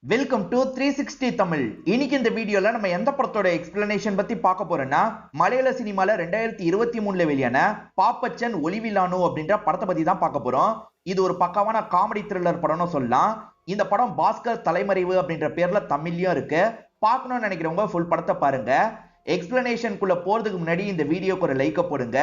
Welcome to 360 Tamil. இன்னைக்கு இந்த வீடியோல நம்ம எந்த படத்தோட எக்ஸ்பிளனேஷன் பத்தி பார்க்க போறோம்னா, மலையாள சினிமால 2023ல வெளியான பாப்பச்சன் ஒளிவிலானு அப்படின்ற படத்தை பத்தி தான் பார்க்க போறோம். இது ஒரு பக்காவான காமெடி த்ரில்லர் படம்னு சொல்லலாம். இந்த படம் பாஸ்கர் தலைமறைவு அப்படின்ற பேர்ல தமிழ்லயும் இருக்கு. பார்க்கணும்னு நினைக்கிறவங்க ஃபுல் படத்தை பாருங்க. எக்ஸ்பிளனேஷனுக்குள்ள போறதுக்கு முன்னாடி இந்த வீடியோக்கு ஒரு லைக்க போடுங்க.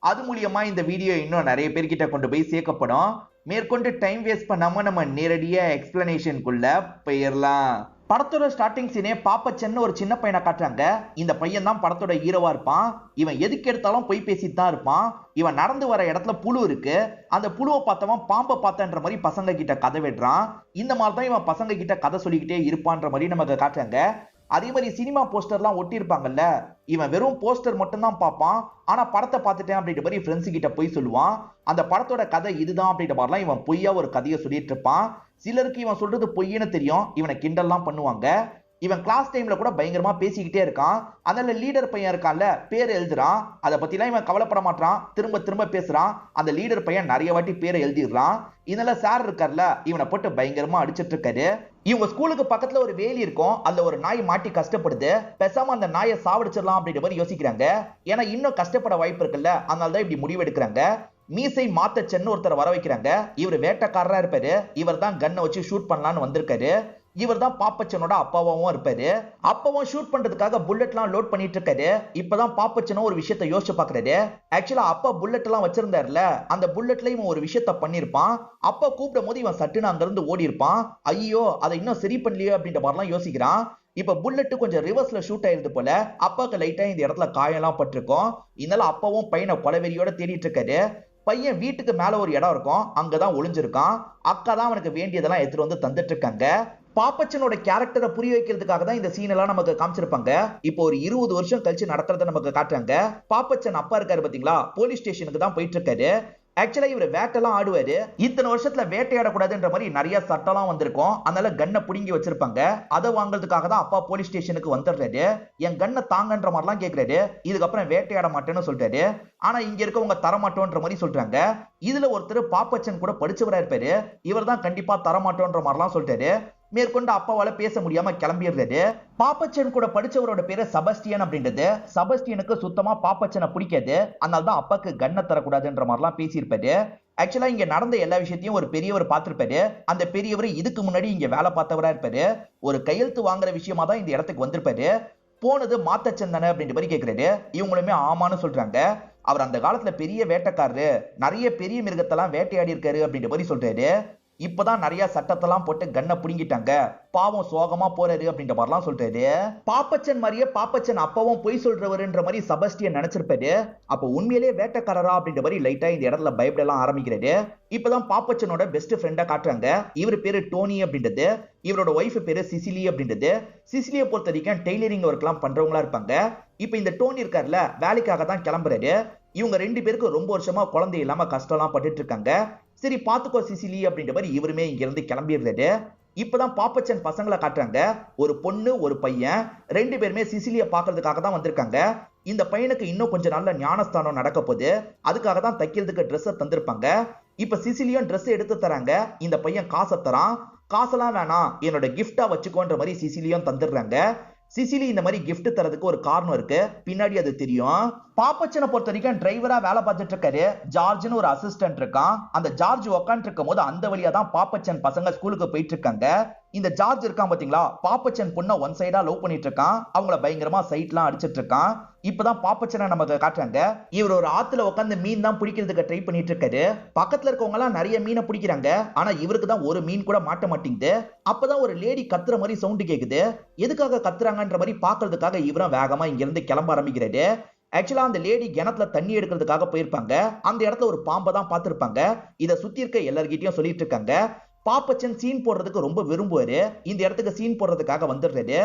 அது மூலியமா இந்த வீடியோ இன்னும் நிறைய பேர்கிட்ட கொண்டு போய் சேர்க்கப்படும். மேற்கொண்டு டைம் வேஸ்ட் பண்ணாம நம்ம நேரடியா எக்ஸ்பிளனேஷனுக்குள்ள போயிடலாம். படத்தோட ஸ்டார்டிங் சீனே பாப்பச்சன்னு ஒரு சின்ன பையனை காட்டுறாங்க. இந்த பையன் தான் படத்தோட ஹீரோவா இருப்பான். இவன் எதுக்கு எடுத்தாலும் போய் பேசிட்டு தான் இருப்பான். இவன் நடந்து வர இடத்துல புழு இருக்கு. அந்த புழுவை பார்த்தவன் பாம்பை பார்த்தன்ற மாதிரி பசங்க கிட்ட கதை விடுறான். இந்த மாதிரி தான் இவன் பசங்க கிட்ட கதை சொல்லிக்கிட்டே இருப்பான்ற மாதிரி நமக்கு காட்டுறாங்க. அதே மாதிரி சினிமா போஸ்டர்லாம் ஒட்டி இருப்பாங்கல்ல, இவன் வெறும் போஸ்டர் மட்டும் தான் பார்ப்பான். ஆனா படத்தை பார்த்துட்டேன் அப்படின்ற மாதிரி ஃப்ரெண்ட்ஸ் கிட்ட போய் சொல்லுவான். அந்த படத்தோட கதை இதுதான் அப்படின்ற மாதிரிலாம் இவன் பொய்யா ஒரு கதையை சொல்லிட்டு இருப்பான். சிலருக்கு இவன் சொல்றது பொய்ன்னு தெரியும். இவனை கிண்டல்லாம் பண்ணுவாங்க. இவன் கிளாஸ் டைம்ல கூட பயங்கரமா பேசிக்கிட்டே இருக்கான். அதனால லீடர் பையன் இருக்கான்ல, பேர் எழுதுறான். அதை பத்திலாம் இவன் கவலைப்பட மாட்டான். திரும்ப திரும்ப பேசுறான். அந்த லீடர் பையன் நிறைய வாட்டி பேரை எழுதிடுறான். இதனால சார் இருக்கார்ல, இவனை போட்டு பயங்கரமா அடிச்சிட்டு இருக்காரு. இவங்க ஸ்கூலுக்கு பக்கத்துல ஒரு வேலி இருக்கும். அதுல ஒரு நாய் மாட்டி கஷ்டப்படுது. பேசாம அந்த நாயை சாவடிச்சிடலாம் அப்படின்ற மாதிரி யோசிக்கிறாங்க. ஏன்னா இன்னும் கஷ்டப்பட வாய்ப்பு இருக்குல்ல, அதனாலதான் இப்படி முடிவு எடுக்கிறாங்க. மீசை மாத்தச்சன்னு ஒருத்தர் வர வைக்கிறாங்க. இவர் வேட்டைக்காரரா இருப்பாரு. இவர் தான் கன்னை வச்சு ஷூட் பண்ணலான்னு வந்திருக்காரு. இவர் தான் பாப்பச்சனோட அப்பாவும் இருப்பாரு. அப்பாவும் ஷூட் பண்றதுக்காக புல்லட்லாம் லோட் பண்ணிட்டு இருக்காரு. இப்பதான் பாப்பச்சனும் ஒரு விஷயத்த யோசிச்சு பாக்குறாரு. ஆக்சுவலா அப்பா புல்லட் எல்லாம் வச்சிருந்தாருல, அந்த புல்லட்ல இவன் ஒரு விஷயத்த பண்ணிருப்பான். அப்பா கூப்பிடும் போது இவன் சட்டுன்னு அங்க இருந்து ஓடி இருப்பான். ஐயோ, அதை இன்னும் சரி பண்ணலையோ அப்படின்ற மாதிரிலாம் யோசிக்கிறான். இப்ப புல்லட் கொஞ்சம் ரிவர்ஸ்ல ஷூட் ஆயிருது போல. அப்பாக்கு லைட்டா இந்த இடத்துல காயெல்லாம் பட்டிருக்கும். இதனால அப்பாவும் பையனை கொலவெறியோட தேடிட்டு இருக்காரு. பையன் வீட்டுக்கு மேல ஒரு இடம் இருக்கும், அங்கதான் ஒளிஞ்சிருக்கான். அக்கா தான் அவனுக்கு வேண்டியதெல்லாம் எடுத்துட்டு வந்து தந்துட்டு இருக்காங்க. பாப்பச்சனோட கேரக்டரை புரிய வைக்கிறதுக்காக தான் இந்த சீன் எல்லாம் நமக்கு காமிச்சிருப்பாங்க. இப்போ ஒரு 20 வருஷம் கழிச்சு நடக்கிறத நமக்கு காட்டுறாங்க. பாப்பச்சன் அப்பா இருக்காரு பாத்தீங்களா, போலீஸ் ஸ்டேஷனுக்கு தான் போயிட்டு இருக்காரு. ஆக்சுவலா இவர் வேட்டைலாம் ஆடுவாரு. இத்தனை வருஷத்துல வேட்டையாடக்கூடாதுன்ற மாதிரி நிறைய சட்டம்லாம் வந்திருக்கும். அதனால கன்னை புடுங்கி வச்சிருப்பாங்க. அதை வாங்குறதுக்காக தான் அப்பா போலீஸ் ஸ்டேஷனுக்கு வந்துடுறாரு. என் கன்னை தாங்கன்ற மாதிரிலாம் கேட்கிறாரு. இதுக்கப்புறம் வேட்டையாட மாட்டேன்னு சொல்றாரு. ஆனா இங்க இருக்கவங்க தரமாட்டோன்ற மாதிரி சொல்றாங்க. இதுல ஒருத்தர் பாப்பச்சன் கூட படிச்சவரா இருப்பாரு. இவர் தான் கண்டிப்பா தரமாட்டோன்ற மாதிரிலாம் சொல்றாரு. மேற்கொண்டு அப்பாவால பேச முடியாம கிளம்பிடுறாரு. பாப்பச்சன் கூட படிச்சவரோட பேரு செபஸ்டியன் அப்படின்றது. செபஸ்டியனுக்கு சுத்தமா பாப்பச்சனை பிடிக்காது. அதனாலதான் அப்பாக்கு கன்னை தரக்கூடாதுன்ற மாதிரிலாம் பேசியிருப்பாரு. ஆக்சுவலா இங்க நடந்த எல்லா விஷயத்தையும் ஒரு பெரியவர் பார்த்திருப்பாரு. அந்த பெரியவர் இதுக்கு முன்னாடி இங்க வேலை பார்த்தவரா இருப்பாரு. ஒரு கையெழுத்து வாங்குற விஷயமா தான் இந்த இடத்துக்கு வந்திருப்பாரு. போனது மாத்தச்சன் தானே அப்படின்ற மாதிரி கேட்கிறாரு. இவங்களுமே ஆமான்னு சொல்றாங்க. அவர் அந்த காலத்துல பெரிய வேட்டைக்காரரு, நிறைய பெரிய மிருகத்தெல்லாம் வேட்டையாடி இருக்காரு அப்படின்ற மாதிரி சொல்றாரு. இப்பதான் நிறைய சட்டத்தெல்லாம் போட்டு கன்னை புடுங்கிட்டாங்க, பாவம் சோகமா போறாரு அப்படின்ற மாதிரிலாம் சொல்றாரு. பாப்பச்சன் மாதிரியே பாப்பச்சன் அப்பாவும் பொய் சொல்றவருன்ற மாதிரி செபஸ்டியன் நினைச்சிருப்பாரு. அப்ப உண்மையிலேயே வேட்டைக்காரரா அப்படின்ற மாதிரி லைட்டா இந்த இடத்துல பயப்படலாம் ஆரம்பிக்கிறாரு. இப்பதான் பாப்பச்சனோட பெஸ்ட் ஃப்ரெண்டா காட்டுறாங்க. இவர் பேரு டோனி அப்படின்றது. இவரோட ஒய்ஃப் பேரு சிசிலி அப்படின்றது. சிசிலியை பொறுத்த வரைக்கும் டெய்லரிங் ஒர்க் எல்லாம் பண்றவங்களா இருப்பாங்க. இப்ப இந்த டோனி இருக்காருல, வேலைக்காக தான் கிளம்புறாரு. இவங்க ரெண்டு பேருக்கு ரொம்ப வருஷமா குழந்தை இல்லாம கஷ்டம் எல்லாம் பட்டுட்டு இருக்காங்க. சரி பாத்துக்கோ சிசிலி அப்படின்ற மாதிரி இவருமே இங்க இருந்து கிளம்பிடுறாரு. இப்பதான் பாப்பச்சன் பசங்களை காட்டுறாங்க. ஒரு பொண்ணு ஒரு பையன், ரெண்டு பேருமே சிசிலிய பாக்குறதுக்காக தான் வந்திருக்காங்க. இந்த பையனுக்கு இன்னும் கொஞ்சம் நல்ல ஞானஸ்தானம் நடக்க போகுது. அதுக்காக தான் தைக்கிறதுக்கு ட்ரெஸ் தந்திருப்பாங்க. இப்ப சிசிலியும் ட்ரெஸ் எடுத்து தராங்க. இந்த பையன் காசை தரான். காசெல்லாம் வேணாம், என்னோட கிஃப்டா வச்சுக்கோன்ற மாதிரி சிசிலியும் தந்துடுறாங்க. சிசிலி இந்த மாதிரி கிஃப்ட் தரதுக்கு ஒரு காரணம் இருக்கு, பின்னாடி அது தெரியும். பாப்பச்சனை பொறுத்த வரைக்கும் டிரைவரா வேலை பார்த்துட்டு இருக்காரு. ஜார்ஜ்னு ஒரு அசிஸ்டன்ட் இருக்கான். அந்த ஜார்ஜ் உட்காந்து இருக்கும் போது அந்த வழியா தான் பாப்பச்சன் பசங்க ஸ்கூலுக்கு போயிட்டு இருக்காங்க. இந்த ஜார்ஜ் இருக்கான் பாத்தீங்களா, பாப்பச்சன் பொண்ணை ஒன் சைடா லவ் பண்ணிட்டு இருக்கான். அவங்கள பயங்கரமா சைட்லாம் அடிச்சிட்டு இருக்கான். இப்பதான் பாப்பச்சனை நமக்கு காட்டுறாங்க. இவர் ஒரு ஆத்துல உட்காந்து மீன் தான் பிடிக்கிறதுக்கு ட்ரை பண்ணிட்டு இருக்காரு. பக்கத்துல இருக்கவங்க எல்லாம் நிறைய மீனை பிடிக்கிறாங்க. ஆனா இவருக்கு தான் ஒரு மீன் கூட மாட்ட மாட்டேங்குது. அப்பதான் ஒரு லேடி கத்துற மாதிரி சவுண்ட் கேக்குது. எதுக்காக கத்துறாங்கன்ற மாதிரி பாக்குறதுக்காக இவரும் வேகமா இங்க இருந்து கிளம்ப ஆரம்பிக்கிறாரு. ஆக்சுவலா அந்த லேடி கிணத்துல தண்ணி எடுக்கிறதுக்காக போயிருப்பாங்க. அந்த இடத்துல ஒரு பாம்பை தான் பார்த்திருப்பாங்க. இதை சுத்தி இருக்க எல்லார்கிட்டயும் சொல்லிட்டு இருக்காங்க. பாப்பச்சன் சீன் போடுறதுக்கு ரொம்ப விரும்புவாரு. இந்த இடத்துக்கு சீன் போடுறதுக்காக வந்துடுறாரு.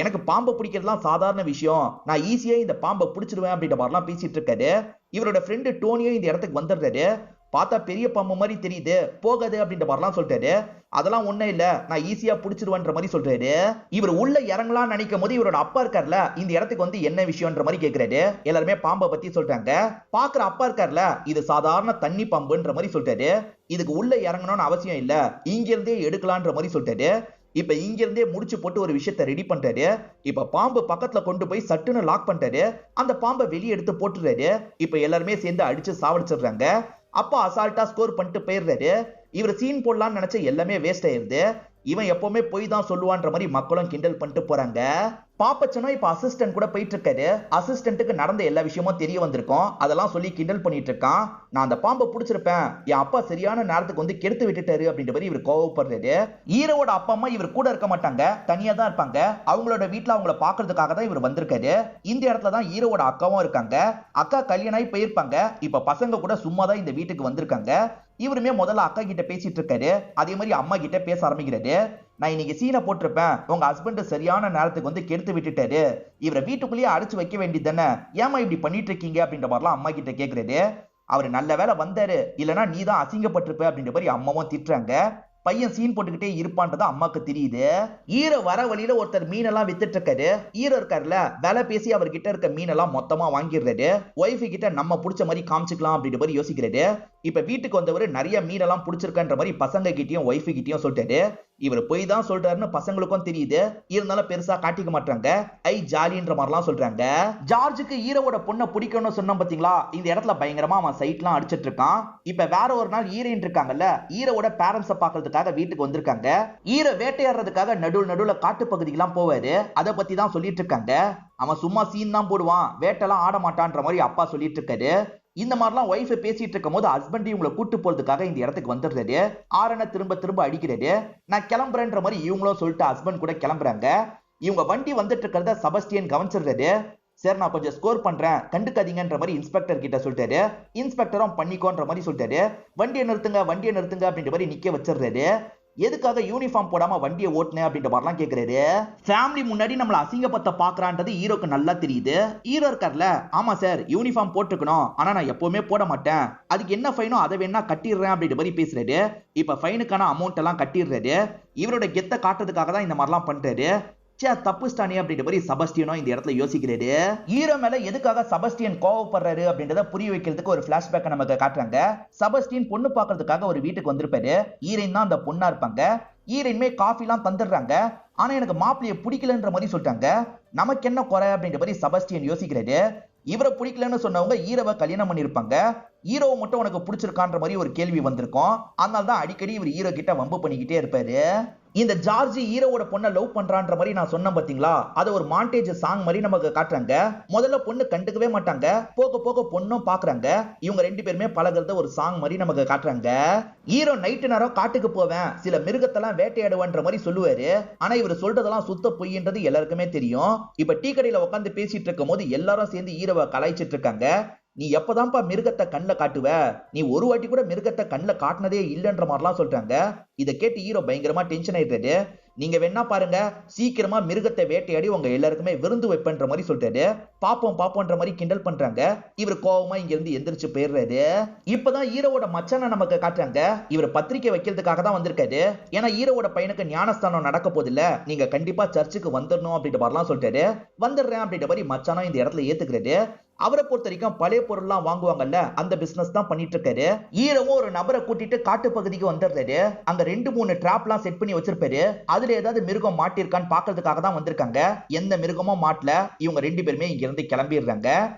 எனக்கு பாம்பை பிடிக்கிறதுலாம் சாதாரண விஷயம், நான் ஈஸியா இந்த பாம்பை பிடிச்சிருவேன் அப்படின்ற மாதிரிலாம் பேசிட்டு இருக்காரு. இவரோட ஃப்ரெண்டு டோனியும் இந்த இடத்துக்கு வந்துடுறாரு. பார்த்தா பெரிய பாம்பு மாதிரி தெரியுது, போகாது அப்படின்ற மாதிரிலாம் சொல்றாரு. அதெல்லாம் ஒண்ணும் இல்ல, நான் ஈஸியா புடிச்சிருவேன்ற மாதிரி சொல்றாரு. இவர் உள்ள இறங்கலாம் நினைக்கும் போது இவரோட அப்பா இருக்கார்ல, இந்த இடத்துக்கு வந்து என்ன விஷயம்ன்ற மாதிரி கேக்குறாரு. எல்லாருமே பாம்பை பத்தி சொல்றாங்க. பாக்குற அப்பா இருக்கார்ல, இது சாதாரண தண்ணி பாம்புன்ற மாதிரி சொல்றாரு. இதுக்கு உள்ள இறங்கணும்னு அவசியம் இல்ல, இங்க இருந்தே எடுக்கலான்ற மாதிரி சொல்றாரு. இப்ப இங்க இருந்தே முடிச்சு போட்டு ஒரு விஷயத்த ரெடி பண்றாரு. இப்ப பாம்பு பக்கத்துல கொண்டு போய் சட்டுன்னு லாக் பண்றாரு. அந்த பாம்பை வெளியே எடுத்து போட்டுறாரு. இப்ப எல்லாருமே சேர்ந்து அடிச்சு சாவடிச்சிடுறாங்க. அப்பா அசால்ட்டா ஸ்கோர் பண்ணிட்டு போயிடுறாரு. இவர் சீன் போடலாம்னு நினைச்ச எல்லாமே வேஸ்ட் ஆயிருது. இவன் எப்பவுமே போய் தான் சொல்லுவான்ற மாதிரி மக்களும் கிண்டல் பண்ணிட்டு போறாங்க. பாப்பச்சனும் இப்ப அசிஸ்டன்ட் கூட போயிட்டு இருக்காரு. அசிஸ்டன்ட்டுக்கு நடந்த எல்லா விஷயமும் தெரிய வந்திருக்கும். அதெல்லாம் சொல்லி கிண்டல் பண்ணிட்டு இருக்கான். நான் அந்த பாம்பை புடிச்சிருப்பேன், என் அப்பா சரியான நேரத்துக்கு வந்து கெடுத்து விட்டுட்டாரு அப்படின்ற மாதிரி இவர் கோவப்படுறாரு. ஹீரோவோட அப்பா அம்மா இவர் கூட இருக்க மாட்டாங்க, தனியா தான் இருப்பாங்க. அவங்களோட வீட்டுல அவங்கள பாக்குறதுக்காக தான் இவர் வந்திருக்காரு. இந்த இடத்துல தான் ஹீரோவோட அக்காவும் இருக்காங்க. அக்கா கல்யாணம் ஆகி போயிருப்பாங்க. இப்ப பசங்க கூட சும்மா தான் இந்த வீட்டுக்கு வந்திருக்காங்க. இவருமே முதல்ல அக்கா கிட்ட பேசிட்டு இருக்காரு. அதே மாதிரி அம்மா கிட்ட பேச ஆரம்பிக்கிறாரு. நான் இன்னைக்கு சீனை போட்டிருப்பேன், உங்க ஹஸ்பண்ட் சரியான நேரத்துக்கு வந்து கெடுத்து விட்டுட்டாரு, இவரை வீட்டுக்குள்ளேயே அடைச்சு வைக்க வேண்டியது தானே, ஏமா இப்படி பண்ணிட்டு இருக்கீங்க அப்படின்ற மாதிரிலாம் அம்மா கிட்ட கேக்குறாரு. அவரு நல்ல வேலை வந்தாரு, இல்லனா நீ தான் அசிங்கப்பட்டிருப்ப அப்படின்ற மாதிரி அம்மாவும் திட்டுறாங்க. பையன் சீன் போட்டுக்கிட்டே இருப்பான்றது அம்மாக்கு தெரியுது. ஹீரோ வர வழியில ஒருத்தர் மீனெல்லாம் வித்துட்டு இருக்காரு. ஹீரோ இருக்காருல, வேலை பேசி அவர்கிட்ட இருக்க மீனெல்லாம் மொத்தமா வாங்கிடுறாரு. ஒய்ஃப் கிட்ட நம்ம புடிச்ச மாதிரி காமிச்சுக்கலாம் அப்படின்ற மாதிரி யோசிக்கிறாரு. இப்ப வீட்டுக்கு வந்தவர் நிறைய மீனெல்லாம் புடிச்சிருக்கன்ற மாதிரி பசங்க கிட்டயும் ஒய்ஃப் கிட்டயும் சொல்லிட்டாரு. இவர் போய் தான் சொல்றாருன்னு பசங்களுக்கும் தெரியுது. இருந்தாலும் பெருசா காட்டிக்க மாட்டாங்க. ஐ ஜாலின்ற மாதிரிலாம் சொல்றாங்க. ஜார்ஜுக்கு ஹீரோவோட பொண்ணை பிடிக்கணும்னு சொன்னோம் பாத்தீங்களா, இந்த இடத்துல பயங்கரமா அவன் சைட்லாம் அடிச்சிட்டு இருக்கான். இப்ப வேற ஒரு நாள் ஹீரோயின் இருக்காங்கல்ல, ஹீரோவோட பேரண்ட்ஸை பாக்குறதுக்காக வீட்டுக்கு வந்திருக்காங்க. ஹீரோ வேட்டையாடுறதுக்காக நடுவுல காட்டு பகுதிக்கெல்லாம் போவாரு. அதை பத்தி தான் சொல்லிட்டு இருக்காங்க. அவன் சும்மா சீன் தான் போடுவான், வேட்டெல்லாம் ஆட மாட்டான்ற மாதிரி அப்பா சொல்லிட்டு இருக்காரு. இந்த மாதிரிலாம் ஒய்ஃப் பேசிட்டு இருக்கும் போது ஹஸ்பண்ட் இவங்களை கூட்டு போறதுக்காக இந்த இடத்துக்கு வந்துடுறாரு. ஆரனை திரும்ப அடிக்கிறாரு. நான் கிளம்புறேன்ற மாதிரி இவங்களும் சொல்லிட்டு ஹஸ்பண்ட் கூட கிளம்புறாங்க. இவங்க வண்டி வந்துட்டு இருக்கிறத செபஸ்டியன் கவனிச்சிடுறாரு. சார் நான் கொஞ்சம் ஸ்கோர் பண்றேன், கண்டுக்காதீங்கன்ற மாதிரி இன்ஸ்பெக்டர் கிட்ட சொல்லிட்டாரு. இன்ஸ்பெக்டரும் பண்ணிக்கோன்ற மாதிரி சொல்லிட்டாரு. வண்டியை நிறுத்துங்க அப்படின்ற மாதிரி நிக்க வச்சிடுறாரு. எதுக்காக யூனிஃபார்ம் போடாம வண்டியை ஓட்டுன அப்படின்ற மாதிரிலாம் கேக்குறாரு. ஃபேமிலி முன்னாடி நம்மள அசிங்கப்பத்த பாக்குறான்றது ஹீரோக்கு நல்லா தெரியுது. ஹீரோ இருக்கார்ல, ஆமா சார் யூனிஃபார்ம் போட்டுக்கணும், ஆனா நான் எப்பவுமே போட மாட்டேன், அதுக்கு என்ன ஃபைனோ அதை வேணா கட்டிடுறேன் அப்படின்ற மாதிரி பேசுறாரு. இப்ப ஃபைனுக்கான அமௌண்ட் எல்லாம் கட்டிடுறாரு. இவரோட கெத்த காட்டுறதுக்காக தான் இந்த மாதிரிலாம் பண்றாரு. தப்புஸ்டானே அப்படின்ற மாதிரி செபஸ்டியனும் இந்த இடத்துல யோசிக்கிறாரு. ஹீரோ மேல எதுக்காக செபஸ்டியன் கோவப்படுறாரு அப்படின்றத புரிய வைக்கிறதுக்கு ஒரு பிளாஷ்பேக் நமக்கு காட்டுறாங்க. செபஸ்டியன் பொண்ணு பாக்குறதுக்காக ஒரு வீட்டுக்கு வந்திருப்பாரு. ஹீரோயின் தான் அந்த பொண்ணா இருப்பாங்க. ஹீரோயின்மே காஃபி எல்லாம் தந்துடுறாங்க. ஆனா எனக்கு மாப்பிளைய பிடிக்கலன்ற மாதிரி சொல்லிட்டாங்க. நமக்கு என்ன குறை அப்படின்ற மாதிரி செபஸ்டியன் யோசிக்கிறாரு. இவரை பிடிக்கலன்னு சொன்னவங்க ஹீரோவை கல்யாணம் பண்ணிருப்பாங்க. ஹீரோவை மட்டும் உனக்கு பிடிச்சிருக்கான்ற மாதிரி ஒரு கேள்வி வந்திருக்கும். அதனால தான் அடிக்கடி இவர் ஹீரோ கிட்ட வம்பு பண்ணிக்கிட்டே இருப்பாரு. இந்த ஜார்ஜ் ஹீரோவோட பொண்ணை லவ் பண்றான்ற மாதிரி நான் சொன்னேன் பாத்தீங்களா, அது ஒரு மாண்டேஜ் சாங் மாதிரி நமக்கு காட்டுறாங்க. முதல்ல பொண்ணு கண்டுக்கவே மாட்டாங்க, போக போக பொண்ணும் பாக்குறாங்க. இவங்க ரெண்டு பேருமே பழகுறத ஒரு சாங் மாதிரி நமக்கு காட்டுறாங்க. ஹீரோ நைட்டு நேரம் காட்டுக்கு போவேன், சில மிருகத்தெல்லாம் வேட்டையாடுவன்ற மாதிரி சொல்லுவாரு. ஆனா இவர் சொல்றதெல்லாம் சுத்த பொய்ன்றது எல்லாருக்குமே தெரியும். இப்ப டீ கடையில உட்காந்து பேசிட்டு இருக்கும் போது எல்லாரும் சேர்ந்து ஹீரோவை கலாய்ச்சிட்டு இருக்காங்க. நீ எப்பதான்ப்பா மிருகத்தை கண்ணுல காட்டுவ, நீ ஒரு வாட்டி கூட மிருகத்தை கண்ணுல காட்டினதே இல்லைன்ற மாதிரிலாம் சொல்றாங்க. இதை கேட்டு ஹீரோ பயங்கரமா டென்ஷன் ஆயிட்டாரு. நீங்க வேணா பாருங்க, சீக்கிரமா மிருகத்தை வேட்டையாடி உங்க எல்லாருக்குமே விருந்து வைப்பன்ற மாதிரி சொல்றாரு. பாப்போன்ற மாதிரி கிண்டல் பண்றாங்க. இவர் கோவமா இங்க இருந்து எந்திரிச்சு போயிடுறாரு. இப்பதான் ஹீரோவோட மச்சான நமக்கு காட்டுறாங்க. இவர் பத்திரிக்கை வைக்கிறதுக்காக தான் வந்திருக்காரு. ஏன்னா ஹீரோவோட பையனுக்கு ஞானஸ்தானம் நடக்க போதில்ல, நீங்க கண்டிப்பா சர்ச்சுக்கு வந்துடணும் அப்படின்ற மாதிரிலாம் சொல்றாரு. வந்துடுறேன் அப்படின்ற மாதிரி மச்சானம் இந்த இடத்துல ஏத்துக்கிறாரு. அவரை பொறுத்த வரைக்கும் பழைய பொருள்லாம் வாங்குவாங்கல்ல, அந்த பிசினஸ் தான் பண்ணிட்டு இருக்காரு. ஹீரோவும் ஒரு நபரை கூட்டிட்டு காட்டு பகுதிக்கு வந்துடுறாரு. அங்க 2-3 டிராப்லாம் செட் பண்ணி வச்சிருப்பாரு. அதுல ஏதாவது மிருகம் மாட்டிருக்கான்னு பாக்குறதுக்காக தான் வந்திருக்காங்க. எந்த மிருகமும் மாட்டல. இவங்க ரெண்டு பேருமே இங்க இருந்து கிளம்பிடுறாங்க.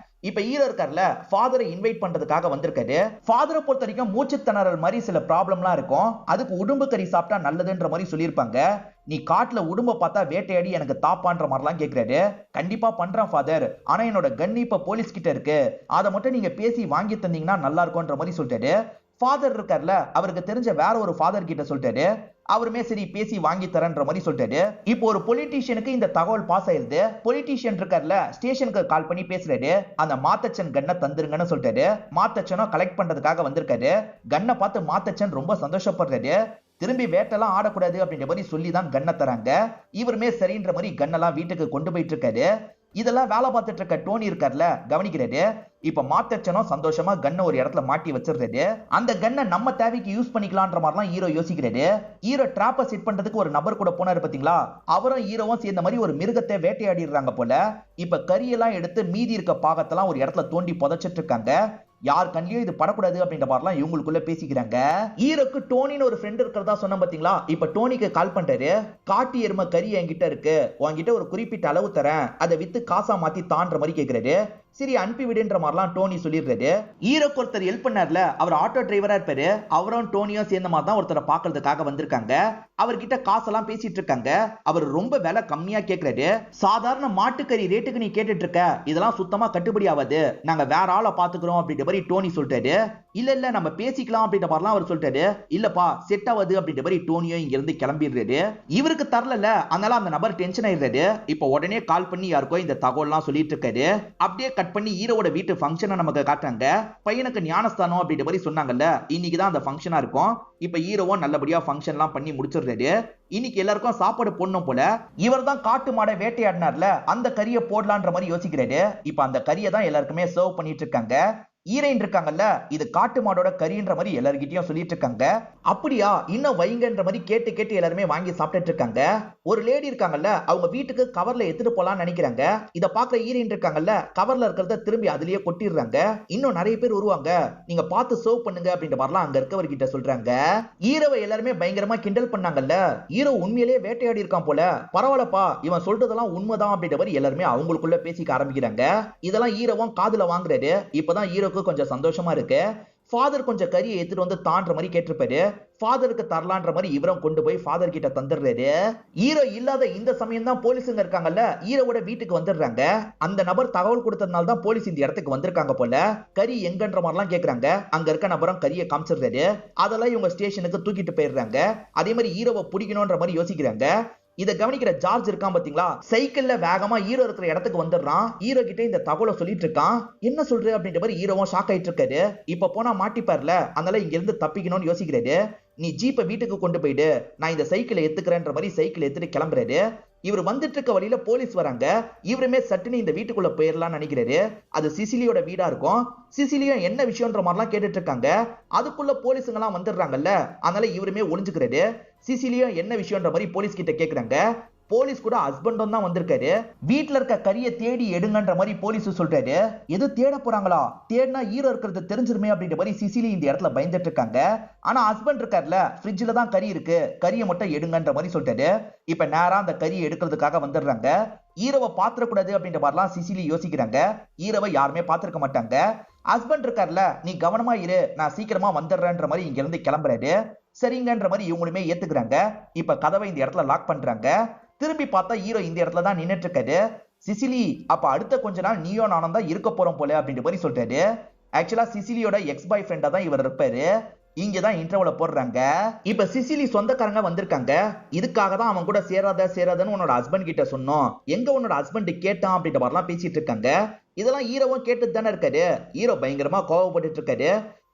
இப்ப ஹீரோ இருக்கார்ல, ஃபாதரை இன்வைட் பண்றதுக்காக வந்திருக்காரு. ஃபாதரை பொறுத்த வரைக்கும் மூச்சு திணறல் மாதிரி சில ப்ராப்ளம்லாம் இருக்கும். அதுக்கு உடும்பு கறி சாப்பிட்டா நல்லதுன்ற மாதிரி சொல்லியிருப்பாங்க. நீ காட்டுல உடும்ப பார்த்தா வேட்டையாடி எனக்கு தாப்பான்ற மாதிரிலாம் கேட்கிறாரு. கண்டிப்பா பண்றேன் ஃபாதர், ஆனா என்னோட கன் இப்ப போலீஸ் கிட்ட இருக்கு, அதை மட்டும் நீங்க பேசி வாங்கி தந்தீங்கன்னா நல்லா இருக்கும்ன்ற மாதிரி சொல்லிட்டாரு. ஃபாதர் இருக்கார்ல, அவருக்கு தெரிஞ்ச வேற ஒரு ஃபாதர் கிட்ட சொல்லிட்டாரு. அவருமே சரி பேசி வாங்கி தரன்ற மாதிரி சொல்லிட்டாரு. இப்போ ஒரு பொலிட்டீஷியனுக்கு இந்த தகவல் பாஸ் ஆயிருது. பொலிட்டீஷியன் இருக்கார்ல, ஸ்டேஷனுக்கு கால் பண்ணி பேசுறாரு. அந்த மாத்தச்சன் கன்னை தந்துருங்கன்னு சொல்லிட்டாரு. மாத்தச்சனும் கலெக்ட் பண்றதுக்காக வந்திருக்காரு. கன்னை பார்த்து மாத்தச்சன் ரொம்ப சந்தோஷப்படுறாரு. திரும்பி வேட்டெல்லாம் ஆடக்கூடாது அப்படின்ற மாதிரி சொல்லி தான் கன்னை தராங்க. இவருமே சரின்ற மாதிரி கன்னெல்லாம் வீட்டுக்கு கொண்டு போயிட்டு இருக்காரு. இதெல்லாம் வேலை பார்த்துட்டு இருக்க டோனி இருக்கார்ல, கவனிக்கிறாரு. இப்ப மாத்தச்சனும் சந்தோஷமா கன்னை ஒரு இடத்துல மாட்டி வச்சிருக்காரு. அந்த கன்னை நம்ம தேவைக்கு யூஸ் பண்ணிக்கலான்ற மாதிரிலாம் ஹீரோ யோசிக்கிறாரு. ஹீரோ டிராப்பை செட் பண்றதுக்கு ஒரு நபர் கூட போனாரு பாத்தீங்களா, அவரும் ஹீரோவும் சேர்ந்த மாதிரி ஒரு மிருகத்தை வேட்டையாடிடுறாங்க போல. இப்ப கரியெல்லாம் எடுத்து மீதி இருக்க பாகத்தெல்லாம் ஒரு இடத்துல தோண்டி புதைச்சிட்டு இருக்காங்க. யார் கண்ணிலையும் இது படக்கூடாது அப்படின்ற மாதிரிலாம் இவங்களுக்குள்ள பேசிக்கிறாங்க. ஹீரோக்கு டோனின்னு ஒரு ஃப்ரெண்ட் இருக்கிறதா சொன்ன பாத்தீங்களா, இப்ப டோனிக்கு கால் பண்றாரு. காட்டு எருமை கறி என்கிட்ட இருக்கு, உன்கிட்ட ஒரு குறிப்பிட்ட அளவு தரேன், அதை வித்து காசா மாத்தி தான்ற மாதிரி கேக்குறாரு. சரி அனுப்பி விடுன்ற மாதிரிலாம் டோனி சொல்லிடுறாரு. ஹீரோக்கு ஒருத்தர் ஹெல்ப் பண்ணார்ல, அவர் ஆட்டோ டிரைவரா இருப்பாரு. அவரும் டோனியும் சேர்ந்த மாதிரி தான் ஒருத்தரை பாக்குறதுக்காக வந்திருக்காங்க. அவர்கிட்ட காசெல்லாம் பேசிட்டு இருக்காங்க. அவர் ரொம்ப விலை கம்மியா கேக்குறாரு. சாதாரண மாட்டுக்கறி ரேட்டுக்கு நீ கேட்டுட்டு இருக்க, இதெல்லாம் சுத்தமா கட்டுப்படி ஆகாது, நாங்க வேற ஆளை பாத்துக்கிறோம் அப்படின்ற மாதிரி டோனி சொல்லிட்டாரு. இல்ல நம்ம பேசிக்கலாம் அப்படின்ற மாதிரிலாம் அவர் சொல்லிட்டாரு. இல்லப்பா செட் ஆகுது அப்படின்ற மாதிரி டோனியும் இங்க இருந்து கிளம்பிடுறாரு. இவருக்கு தரல, அதனால அந்த நபர் டென்ஷன் ஆயிடுறாரு. இப்ப உடனே கால் பண்ணி யாருக்கோ இந்த தகவல்லாம் சொல்லிட்டு இருக்காரு. அப்படியே கட் பண்ணி ஹீரோவோட வீட்டு ஃபங்க்ஷனை நமக்கு காட்டுறாங்க. பையனுக்கு ஞானஸ்தானம் அப்படின்ற மாதிரி சொன்னாங்கல்ல, இன்னைக்குதான் அந்த ஃபங்க்ஷனா இருக்கும். இப்ப ஹீரோவும் நல்லபடியா ஃபங்க்ஷன் எல்லாம் பண்ணி முடிச்சிடுறாரு. இன்னைக்கு எல்லாருக்கும் சாப்பாடு போடணும் போல. இவர் தான் காட்டு மாடை வேட்டையாடினார்ல, அந்த கறியை போடலான்ற மாதிரி யோசிக்கிறாரு. இப்ப அந்த கறியை தான் எல்லாருக்குமே சர்வ் பண்ணிட்டு இருக்காங்க. ஈரைன் இருக்காங்கல்ல, இது காட்டு மாடோட கறின்ற மாதிரி எல்லார்கிட்டயும் சொல்லிட்டு இருக்காங்க. அப்படியா, இன்னும் வைங்கன்ற மாதிரி கேட்டு கேட்டு எல்லாருமே வாங்கி சாப்பிட்டுட்டு இருக்காங்க. ஒரு லேடி இருக்காங்கல்ல, அவங்க வீட்டுக்கு கவர்ல எடுத்துட்டு போலாம்னு நினைக்கிறாங்க. இத பாக்குற ஈரைன் இருக்காங்கல்ல, கவர்ல இருக்கிறத திரும்பி அதுலயே கொட்டிடுறாங்க. இன்னும் நிறைய பேர் வருவாங்க, நீங்க பார்த்து சர்வ் பண்ணுங்க அப்படின்ற மாதிரிலாம் அங்க இருக்கவர்கிட்ட சொல்றாங்க. ஹீரோவை எல்லாருமே பயங்கரமா கிண்டல் பண்ணாங்கல்ல, ஹீரோ உண்மையிலேயே வேட்டையாடி இருக்கான் போல, பரவாயில்லப்பா இவன் சொல்றதெல்லாம் உண்மைதான் அப்படின்ற மாதிரி எல்லாருமே அவங்களுக்குள்ள பேசிக்க ஆரம்பிக்கிறாங்க. இதெல்லாம் ஹீரோவும் காதுல வாங்குறாரு. இப்பதான் ஹீரோ கொஞ்சம் சந்தோஷமா இருக்கு. ஃபாதர் கொஞ்சம் கறியை எடுத்துட்டு வந்து தான்ற மாதிரி கேட்டிருப்பாரு. ஃபாதருக்கு தரலான்ற மாதிரி இவரும் கொண்டு போய் ஃபாதர் கிட்ட தந்துடுறாரு. ஹீரோ இல்லாத இந்த சமயம் தான் போலீஸுங்க இருக்காங்கல்ல, ஹீரோவோட வீட்டுக்கு வந்துடுறாங்க. அந்த நபர் தகவல் கொடுத்ததுனால தான் போலீஸ் இந்த இடத்துக்கு வந்திருக்காங்க போல. கறி எங்கன்ற மாதிரிலாம் கேக்குறாங்க. அங்க இருக்க நபரும் கறியை காமிச்சிடுறாரு. அதெல்லாம் இவங்க ஸ்டேஷனுக்கு தூக்கிட்டு போயிடுறாங்க. அதே மாதிரி ஹீரோவை பிடிக்கணும்ன்ற மாதிரி யோசிக்கிறாங்க. இத கவனிக்கிற ஜார்ஜ் இருக்கான் பாத்தீங்களா, சைக்கிள்ல வேகமா ஹீரோ இருக்கிற இடத்துக்கு வந்துடுறான். ஹீரோ கிட்ட இந்த தகவலை சொல்லிட்டு இருக்கான். என்ன சொல்ற அப்படின்ற மாதிரி ஹீரோவும் ஷாக் ஆயிட்டு இருக்காரு. இப்ப போனா மாட்டிப்பார்ல, அதனால இங்க இருந்து தப்பிக்கணும்னு யோசிக்கிறாரு. நீ ஜீப்பை வீட்டுக்கு கொண்டு போயிடு, நான் இந்த சைக்கிளை எடுத்துக்கிறேன்ற மாதிரி சைக்கிள் எடுத்துட்டு கிளம்புறாரு. இவர் வந்துட்டு இருக்க வழியில போலீஸ் வராங்க. இவருமே சட்டுன்னு இந்த வீட்டுக்குள்ள போயிடலாம்னு நினைக்கிறாரு. அது சிசிலியோட வீடா இருக்கும். சிசிலியும் என்ன விஷயம்ன்ற மாதிரிலாம் கேட்டுட்டு இருக்காங்க. அதுக்குள்ள போலீஸுங்க எல்லாம் வந்துடுறாங்கல்ல, அதனால இவருமே ஒளிஞ்சுக்கிறாரு. சிசிலியும் என்ன விஷயம்ன்ற மாதிரி போலீஸ் கிட்ட கேக்குறாங்க. போலீஸ் கூட ஹஸ்பண்டும் தான் வந்திருக்காரு. வீட்டுல இருக்க கறியை தேடி எடுங்கன்ற மாதிரி போலீஸ் சொல்றாரு. எது தேட போறாங்களா, தேடினா ஹீரோ இருக்கிறது தெரிஞ்சிருமே அப்படின்ற மாதிரி சிசிலி இந்த இடத்துல பயந்துட்டு இருக்காங்க. ஆனா ஹஸ்பண்ட் இருக்காருல, ஃப்ரிட்ஜ்ல தான் கறி இருக்கு, கறியை மட்டும் எடுங்கன்ற மாதிரி சொல்லிட்டாரு. இப்ப நேரா அந்த கறியை எடுக்கிறதுக்காக வந்துடுறாங்க. ஹீரோவை பாத்திரக்கூடாது அப்படின்ற மாதிரிலாம் சிசிலி யோசிக்கிறாங்க. ஹீரோவை யாருமே பாத்திருக்க மாட்டாங்க. ஹஸ்பண்ட் இருக்காருல, நீ கவனமா இரு, நான் சீக்கிரமா வந்துடுறேன்ற மாதிரி இங்க இருந்து கிளம்புறாரு. சரிங்கன்ற மாதிரி இவங்களுமே ஏத்துக்கிறாங்க. இப்ப கதவை இந்த இடத்துல லாக் பண்றாங்க. திரும்பி பார்த்தா ஹீரோ இந்த இடத்துல தான் நின்னுட்டு இருக்காரு. சிசிலி, அப்ப அடுத்த கொஞ்ச நாள் நீயோ நானும் தான் இருக்க போறோம் போல அப்படின்ற மாதிரி சொல்றாரு. ஆக்சுவலா சிசிலியோட எக்ஸ் பாய் ஃப்ரெண்டா தான் இவர் இருப்பாரு. இங்கதான் இன்டர்வல போடுறாங்க. இப்ப சிசிலி சொந்தக்காரங்க வந்திருக்காங்க. இதுக்காக தான் அவன் கூட சேராதன்னு உன்னோட ஹஸ்பண்ட் கிட்ட சொன்னோம், எங்க உன்னோட ஹஸ்பண்ட் கேட்டான் அப்படின்ற மாதிரிலாம் பேசிட்டு இருக்காங்க. இதெல்லாம் ஹீரோவும் கேட்டு தானே இருக்காரு. ஹீரோ பயங்கரமா கோவப்பட்டு இருக்காரு.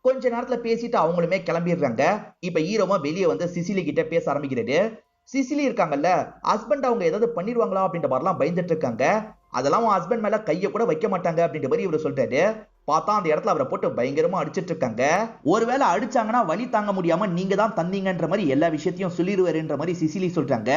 கொஞ்ச நேரத்துல பேசிட்டு அவங்களுமே கிளம்பிடுறாங்க. இப்ப ஹீரோவும் வெளியே வந்து சிசிலி கிட்ட பேச ஆரம்பிக்கிறாரு. சிசிலி இருக்காங்கல்ல, ஹஸ்பண்ட் அவங்க ஏதாவது பண்ணிடுவாங்களா அப்படின்ற மாதிரிலாம் பயந்துட்டு இருக்காங்க. அதெல்லாம் உன் ஹஸ்பண்ட் மேல கைய கூட வைக்க மாட்டாங்க அப்படின்ற மாதிரி இவரு சொல்றாரு. பார்த்தா அந்த இடத்துல அவரை போட்டு பயங்கரமா அடிச்சிட்டு இருக்காங்க. ஒருவேளை அடிச்சாங்கன்னா வலி தாங்க முடியாம நீங்க தான் தந்தீங்கன்ற மாதிரி எல்லா விஷயத்தையும் சொல்லிடுவாருன்ற மாதிரி சிசிலி சொல்றாங்க.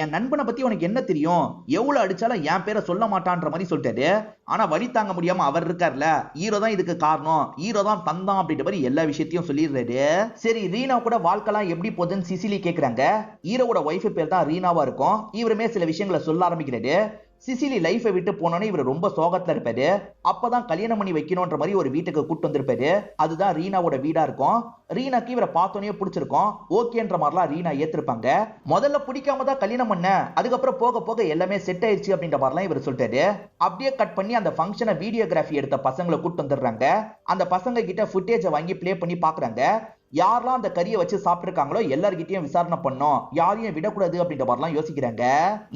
என் நண்பனை பத்தி உனக்கு என்ன தெரியும், எவ்வளவு அடிச்சாலும் என் பேரை சொல்ல மாட்டான்ற மாதிரி சொல்லிட்டாரு. ஆனா வலி தாங்க முடியாம அவர் இருக்காருல, ஹீரோ தான் இதுக்கு காரணம், ஹீரோ தான் தந்தான் அப்படின்ற மாதிரி எல்லா விஷயத்தையும் சொல்லிடுறாரு. சரி, ரீனா கூட வாழ்க்கைலாம் எப்படி போகுதுன்னு சிசிலி கேக்குறாங்க. ஹீரோவோட ஒய்ஃப் பேர் தான் ரீனாவா இருக்கும். இவருமே சில விஷயங்களை சொல்ல ஆரம்பிக்கிறாரு. சிசிலி லைஃபை விட்டு போனோன்னு இவர் ரொம்ப சோகத்துல இருப்பாரு. அப்பதான் கல்யாணம் பண்ணி வைக்கணும்ன்ற மாதிரி ஒரு வீட்டுக்கு கூட்டு வந்திருப்பாரு. அதுதான் ரீனாவோட வீடா இருக்கும். ரீனாக்கு இவரை பார்த்தோன்னே பிடிச்சிருக்கும். ஓகேன்ற மாதிரிலாம் ரீனா ஏத்திருப்பாங்க. முதல்ல பிடிக்காம தான் கல்யாணம் பண்ண, அதுக்கப்புறம் போக போக எல்லாமே செட் ஆயிடுச்சு அப்படின்ற மாதிரிலாம் இவர் சொல்லிட்டாரு. அப்படியே கட் பண்ணி அந்த ஃபங்க்ஷனை வீடியோகிராஃபி எடுத்த பசங்களை கூட்டு வந்துடுறாங்க. அந்த பசங்க கிட்ட ஃபுட்டேஜை வாங்கி பிளே பண்ணி பாக்குறாங்க. யாரெல்லாம் அந்த கறியை வச்சு சாப்பிட்டுருக்காங்களோ எல்லார்கிட்டயும் விசாரணை பண்ணோம், யாரையும் விடக்கூடாது அப்படின்ற மாதிரிலாம் யோசிக்கிறாங்க.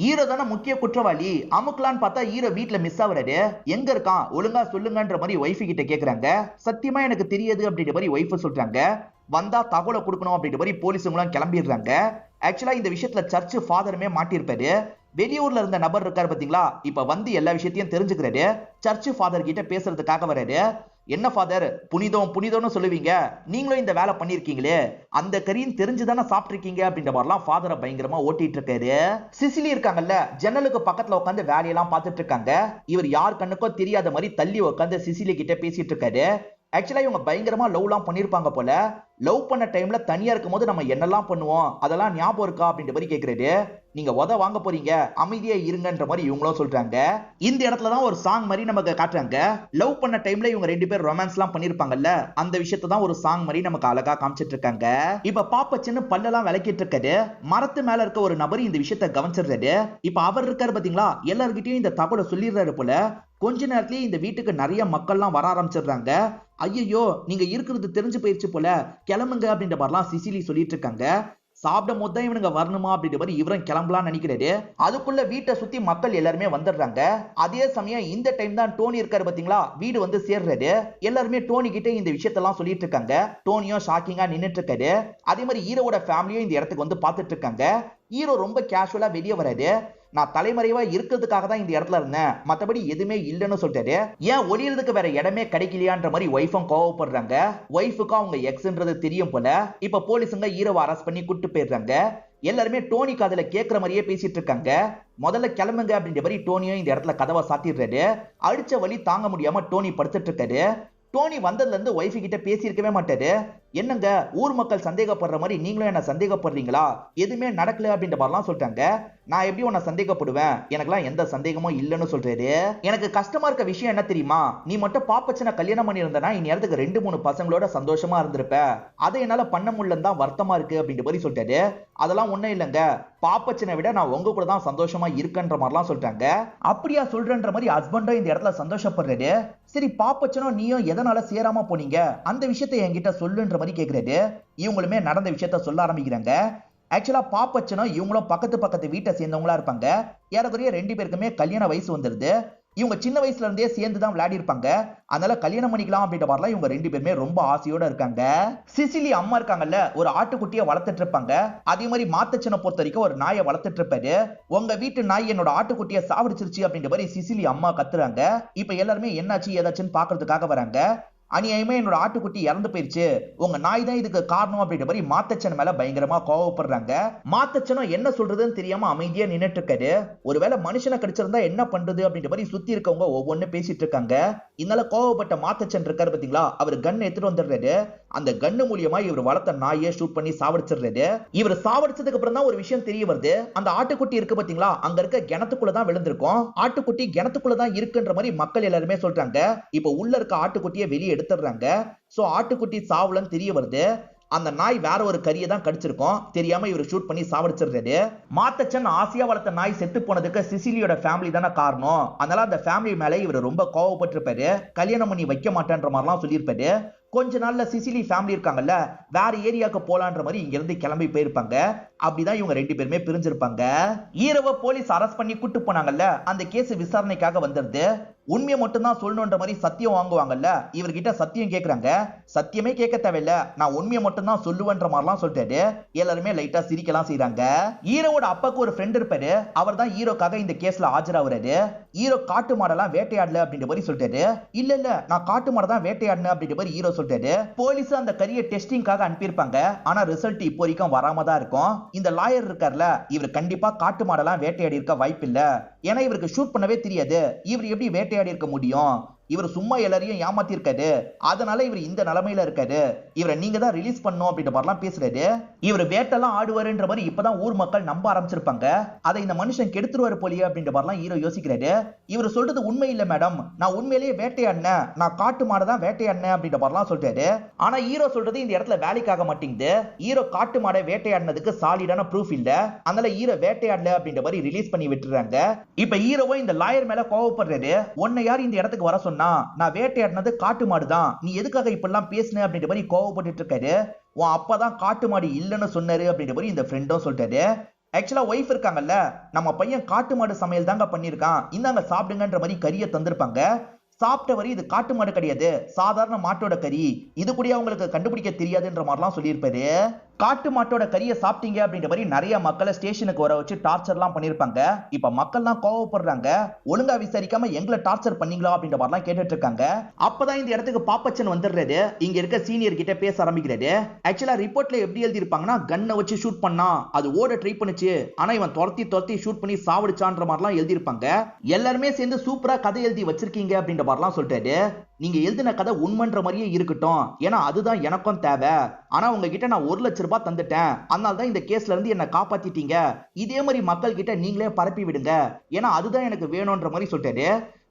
ஹீரோ தானே முக்கிய குற்றவாளி, அமுக்கலான்னு பார்த்தா ஹீரோ வீட்டுல மிஸ் ஆகுறாரு. எங்க இருக்கான் ஒழுங்கா சொல்லுங்கன்ற மாதிரி ஒய்ஃபு கிட்ட கேக்குறாங்க. சத்தியமா எனக்கு தெரியாது அப்படின்ற மாதிரி ஒய்ஃபு சொல்றாங்க. வந்தா தகவலை கொடுக்கணும் அப்படின்ற மாதிரி போலீஸுங்களும் கிளம்பிடுறாங்க. ஆக்சுவலா இந்த விஷயத்துல சர்ச் ஃபாதருமே மாட்டிருப்பாரு. வெளியூர்ல இருந்த நபர் இருக்காரு பாத்தீங்களா, இப்ப வந்து எல்லா விஷயத்தையும் தெரிஞ்சுக்கிறாரு. சர்ச் ஃபாதர் கிட்ட பேசுறதுக்காக வராரு. என்ன ஃபாதர், புனிதம்னு சொல்லுவீங்க, நீங்களும் இந்த வேலை பண்ணிருக்கீங்களே, அந்த கறியும் தெரிஞ்சுதானே சாப்பிட்டுருக்கீங்க அப்படின்ற மாதிரிலாம் ஃபாதரை பயங்கரமா ஓட்டிட்டு இருக்காரு. சிசிலி இருக்காங்கல்ல, ஜன்னலுக்கு பக்கத்துல உட்காந்து வேலையெல்லாம் பார்த்துட்டு இருக்காங்க. இவர் யார் கண்ணுக்கோ தெரியாத மாதிரி தள்ளி உட்காந்து சிசிலி கிட்ட பேசிட்டு இருக்காரு. ஆக்சுவலா இவங்க பயங்கரமா லவ்லாம் பண்ணிருப்பாங்க போல. லவ் பண்ண டைம்ல தனியா இருக்கும்போது நம்ம என்னெல்லாம் பண்ணுவோம் அதெல்லாம் ஞாபகம் இருக்கா அப்படின்ற மாதிரி கேக்குறாரு. நீங்க உத வாங்க போறீங்க, அமைதியா இருங்கன்ற மாதிரி இவங்களும் சொல்றாங்க. இந்த இடத்துல தான் ஒரு சாங் மாதிரி நமக்கு காட்டுறாங்க. லவ் பண்ண டைம்ல இவங்க ரெண்டு பேர் ரொமான்ஸ்லாம் பண்ணிருப்பாங்கல்ல, அந்த விஷயத்தை தான் ஒரு சாங் மாதிரி நமக்கு அழகா காமிச்சிட்டு இருக்காங்க. இப்ப பாப்பச்சன்னு பல்லெல்லாம் விளக்கிட்டு இருக்காரு. மரத்து மேல இருக்க ஒரு நபர் இந்த விஷயத்தை கவனிச்சிடுறாரு. இப்ப அவர் இருக்காரு பாத்தீங்களா, எல்லார்கிட்டயும் இந்த தகவலை சொல்லிடுறாரு போல. கொஞ்ச நேரத்திலேயே இந்த வீட்டுக்கு நிறைய மக்கள்லாம் வர ஆரம்பிச்சிடுறாங்க. ஐயோ நீங்க இருக்கிறது தெரிஞ்சு போயிருச்சு போல, கிளம்புங்க அப்படின்ற மாதிரிலாம் சிசிலி சொல்லிட்டு இருக்காங்க. சாப்பிடும் போது தான் இவனுங்க வரணுமா அப்படின்ற மாதிரி இவரும் கிளம்பலாம் நினைக்கிறாரு. அதுக்குள்ள வீட்டை சுத்தி மக்கள் எல்லாருமே வந்துடுறாங்க. அதே சமயம் இந்த டைம் தான் டோனி இருக்காரு பாத்தீங்களா, வீடு வந்து சேர்றாரு. எல்லாருமே டோனி கிட்ட இந்த விஷயத்தெல்லாம் சொல்லிட்டு இருக்காங்க. டோனியும் ஷாக்கிங்கா நின்னுட்டு இருக்காரு. அதே மாதிரி ஹீரோவோட ஃபேமிலியும் இந்த இடத்துக்கு வந்து பார்த்துட்டு இருக்காங்க. ஹீரோ ரொம்ப கேஷுவலா வெளியே வராரு. நான் தலைமறைவா இருக்கிறதுக்காக தான் இந்த இடத்துல இருந்தேன், மத்தபடி எதுவுமே இல்லைன்னு சொல்லிட்டாரு. ஏன் ஒளியறதுக்கு வேற இடமே கிடைக்கலையான்ற மாதிரி ஒய்ஃபும் கோவப்படுறாங்க. ஒய்ஃபுக்கும் அவங்க எக்ஸ்ன்றது தெரியும் போல. இப்ப போலீஸுங்க ஹீரோவை அரெஸ்ட் பண்ணி கூட்டு போயிடுறாங்க. எல்லாருமே டோனி காதுல கேட்கிற மாதிரியே பேசிட்டு இருக்காங்க. முதல்ல கிளம்புங்க அப்படின்ற மாதிரி டோனியும் இந்த இடத்துல கதவை சாத்திடுறாரு. அடிச்ச வலி தாங்க முடியாம டோனி படுத்துட்டு இருக்காரு. டோனி வந்ததுல இருந்து ஒய்ஃபு கிட்ட பேசியிருக்கவே மாட்டாரு. என்னங்க ஊர் மக்கள் சந்தேகப்படுற மாதிரி நீங்களும் என்ன சந்தேகப்படுறீங்களா, எதுவுமே நடக்கல அப்படின்ற மாதிரிலாம் சொல்லிட்டாங்க. நான் எப்படி உன்னை சந்தேகப்படுவேன், எனக்குலாம் எந்த சந்தேகமும் இல்லைன்னு சொல்றாரு. எனக்கு கஷ்டமா இருக்க விஷயம் என்ன தெரியுமா, நீ மட்டும் பாப்பச்சனை கல்யாணம் பண்ணி இருந்தனா இந்நேரத்துக்கு 2-3 பசங்களோட சந்தோஷமா இருந்திருப்ப. அதை என்னால பண்ண முடியலன்னு தான் வருத்தமா இருக்கு அப்படின்ற மாதிரி சொல்லிட்டாரு. அதெல்லாம் ஒண்ணும் இல்லைங்க, பாப்பச்சனை விட நான் உங்க கூட தான் சந்தோஷமா இருக்கன்ற மாதிரிலாம் சொல்லிட்டாங்க. அப்படியா சொல்றன்ற மாதிரி ஹஸ்பண்டும் இந்த இடத்துல சந்தோஷப்படுறாரு. சரி பாப்பச்சனும் நீயும் எதனால சேராம போனீங்க, அந்த விஷயத்தை என்கிட்ட சொல்லுன்ற மாதிரி கேக்குறாரு. இவங்களுமே நடந்த விஷயத்த சொல்ல ஆரம்பிக்கிறாங்க. ஆக்சுவலா பாப்பச்சனும் இவங்களும் பக்கத்து வீட்டை சேர்ந்தவங்களா இருப்பாங்க. ஏறக்குறைய 2 பேருக்குமே கல்யாண வயசு வந்துருது. இவங்க சின்ன வயசுல இருந்தே சேர்ந்து தான் விளையாடி இருப்பாங்க. அதனால கல்யாணம் பண்ணிக்கலாம் அப்படின்ற மாதிரிலாம் இவங்க 2 பேருமே ரொம்ப ஆசையோட இருக்காங்க. சிசிலி அம்மா இருக்காங்கல்ல, ஒரு ஆட்டுக்குட்டியை வளர்த்துட்டு இருப்பாங்க. அதே மாதிரி மாத்தச்சனை பொறுத்த வரைக்கும் ஒரு நாயை வளர்த்துட்டு இருப்பாரு. உங்க வீட்டு நாய் என்னோட ஆட்டுக்குட்டியை சாவடிச்சிருச்சு அப்படின்ற மாதிரி சிசிலி அம்மா கத்துறாங்க. இப்ப எல்லாருமே என்னாச்சு ஏதாச்சுன்னு பாக்குறதுக்காக வராங்க. அநியாயமா என்னோட ஆட்டுக்குட்டி இறந்து போயிருச்சு, உங்க நாய் தான் இதுக்கு காரணம் அப்படின்ற மாதிரி மாத்தச்சன் மேல பயங்கரமா கோவப்படுறாங்க. மாத்தச்சனும் என்ன சொல்றதுன்னு தெரியாம அமைதியா நின்னுட்டு இருக்காரு. ஒருவேளை மனுஷனை கடிச்சிருந்தா என்ன பண்றது அப்படின்ற மாதிரி சுத்தி இருக்கவங்க ஒவ்வொன்னு பேசிட்டு இருக்காங்க. இதனால கோவப்பட்ட மாத்தச்சன் இருக்காரு பாத்தீங்களா, அவர் கன் எடுத்துட்டு வந்துடுறாரு. அந்த கன்னு மூலியமா இவர் வளர்த்த நாயை ஷூட் பண்ணி சாவடிச்சிடுறாரு. இவர் சாவடிச்சதுக்கு அப்புறம் தான் ஒரு விஷயம் தெரிய வருது. அந்த ஆட்டுக்குட்டி இருக்கு பாத்தீங்களா, அங்க இருக்க கிணத்துக்குள்ளதான் விழுந்திருக்கும். ஆட்டுக்குட்டி கிணத்துக்குள்ளதான் இருக்குன்ற மாதிரி மக்கள் எல்லாருமே சொல்றாங்க. இப்ப உள்ள இருக்க ஆட்டுக்குட்டியை வெளியே எடுத்துடுறாங்க. சோ ஆட்டுக்குட்டி சாவலன்னு தெரிய வருது. அந்த நாய் வேற ஒரு கரியை தான் கடிச்சிருக்கும், தெரியாம இவர் ஷூட் பண்ணி சாவடிச்சிடுறாரு. மாத்தச்சன் ஆசையா வளர்த்த நாய் செத்து போனதுக்கு சிசிலியோட ஃபேமிலி தானே காரணம். அதனால அந்த ஃபேமிலி மேல இவர் ரொம்ப கோவப்பட்டிருப்பாரு. கல்யாணம் பண்ணி வைக்க மாட்டேன்ற மாதிரிலாம் சொல்லியிருப்பாரு. கொஞ்ச நாள்ல சிசிலி ஃபேமிலி இருக்காங்கல்ல, வேற ஏரியாவுக்கு போலான்ற மாதிரி இங்க இருந்து கிளம்பி போயிருப்பாங்க. அப்படிதான் இவங்க 2 பேருமே பிரிஞ்சிருப்பாங்க. ஹீரோவை போலீஸ் அரெஸ்ட் பண்ணி கூட்டு போனாங்கல்ல, அந்த கேஸ் விசாரணைக்காக வந்துருது. உண்மையை மட்டும் தான் சொல்லணும்ன்ற மாதிரி சத்தியம் வாங்குவாங்கல்ல, இவர்கிட்ட சத்தியம் கேக்குறாங்க. சத்தியமே கேட்க தேவையில்ல, நான் உண்மையை மட்டும் தான் சொல்லுவேன்ற மாதிரிலாம் சொல்லிட்டாரு. எல்லாருமே லைட்டா சிரிக்கலாம் செய்றாங்க. ஹீரோவோட அப்பாக்கு ஒரு ஃப்ரெண்ட் இருப்பாரு, அவர் தான் ஹீரோக்காக இந்த கேஸ்ல ஆஜராகிறாரு. ஹீரோ காட்டு மாடெல்லாம் வேட்டையாடல அப்படின்ற மாதிரி சொல்லிட்டாரு. இல்ல நான் காட்டு மாடை தான் வேட்டையாடினேன் அப்படின்ற மாதிரி ஹீரோ சொல்லிட்டாரு. போலீஸ் அந்த கரியை டெஸ்டிங்காக அனுப்பியிருப்பாங்க. ஆனா ரிசல்ட் இப்போ வரைக்கும் வராம தான் இருக்கும். இந்த லாயர் இருக்கார்ல, இவர் கண்டிப்பா காட்டு மாடெல்லாம் வேட்டையாடி இருக்க வாய்ப்பு இல்ல. ஏன்னா இவருக்கு ஷூட் பண்ணவே தெரியாது. இவர் எப்படி வேட்டையாடி இருக்க முடியும்? இவர் சும்மா எல்லாரையும் ஏமாத்தி இருக்காரு. அதனால இவர் இந்த நிலைமையில இருக்காரு. இவரை நீங்க தான் ரிலீஸ் பண்ணணும் அப்படின்ற மாதிரிலாம் பேசுறாரு. இவர் வேட்டெல்லாம் ஆடுவாருன்ற மாதிரி இப்பதான் ஊர் மக்கள் நம்ப ஆரம்பிச்சிருப்பாங்க. அதை இந்த மனுஷன் கெடுத்துருவாரு போலியே அப்படின்ற மாதிரிலாம் ஹீரோ யோசிக்கிறாரு. இவர் சொல்றது உண்மை இல்ல மேடம், நான் உண்மையிலேயே வேட்டையாடினேன், நான் காட்டு மாடை தான் வேட்டையாடினேன் அப்படின்ற மாதிரிலாம் சொல்றாரு. ஆனா ஹீரோ சொல்றது இந்த இடத்துல வேலைக்காக மாட்டேங்குது. ஹீரோ காட்டு மாடை வேட்டையாடினதுக்கு சாலிடான ப்ரூஃப் இல்ல. அதனால ஹீரோ வேட்டையாடல அப்படின்ற மாதிரி ரிலீஸ் பண்ணி விட்டுறாங்க. இப்ப ஹீரோவும் இந்த லாயர் மேல கோவப்படுறாரு. உன்னை யார் இந்த இடத்துக்கு வர சொன்னா, நான் வேட்டையாடினது காட்டு மாடு தான், நீ எதுக்காக இப்பெல்லாம் பேசுன அப்படின்ற மாதிரி கோவப்பட்டு இருக்காரு. உன் அப்பதான் காட்டு மாடு இல்லைன்னு சொன்னாரு அப்படின்ற மாதிரி இந்த ஃப்ரெண்டும் சொல்லிட்டாரு. ஆக்சுவலா ஒய்ஃப் இருக்காங்கல்ல, நம்ம பையன் காட்டு மாடு சமையல் தாங்க பண்ணிருக்கான், இந்தாங்க சாப்பிடுங்கன்ற மாதிரி கறியை தந்திருப்பாங்க. சாப்பிட்ட வரி இது காட்டு மாடு கிடையாது, சாதாரண மாட்டோட கறி, இது கூட அவங்களுக்கு கண்டுபிடிக்க தெரியாதுன்ற மாதிரிலாம் சொல்லியிருப்பாரு. காட்டு மாட்டோட கறியை சாப்பிட்டீங்க அப்படின்ற மாதிரி நிறைய மக்களை ஸ்டேஷனுக்கு வர வச்சு டார்ச்சர்லாம் பண்ணிருப்பாங்க. இப்ப மக்கள்லாம் கோவப்படுறாங்க. ஒழுங்கா விசாரிக்காம எங்களை டார்ச்சர் பண்ணீங்களா அப்படின்ற மாதிரிலாம் கேட்டுட்டு இருக்காங்க. அப்பதான் இந்த இடத்துக்கு பாப்பச்சன் வந்துடுறாரு. இங்க இருக்க சீனியர் கிட்ட பேச ஆரம்பிக்கிறாரு. ஆக்சுவலா ரிப்போர்ட்ல எப்படி எழுதி இருப்பாங்கன்னா, கன்னை வச்சு ஷூட் பண்ணா, அது ஓட ட்ரை பண்ணுச்சு, ஆனா இவன் துரத்தி ஷூட் பண்ணி சாவடிச்சான்ற மாதிரிலாம் எழுதி இருப்பாங்க. எல்லாருமே சேர்ந்து சூப்பரா கதை எழுதி வச்சிருக்கீங்க அப்படின்ற மாதிரிலாம் சொல்லிட்டாரு. நீங்க எழுதின கதை உண்மைன்ற மாதிரியே இருக்கட்டும், ஏன்னா அதுதான் எனக்கும் தேவை. ஆனா உங்ககிட்ட நான் 1,00,000 தந்துட்டேன், அதனால தான் இந்த கேஸ்ல இருந்து என்ன காப்பாத்திட்டீங்க. இதே மாதிரி மக்கள் கிட்ட நீங்களே பரப்பி விடுங்க, ஏன்னா அதுதான் எனக்கு வேணும்ன்ற மாதிரி சொல்லிட்டாரு.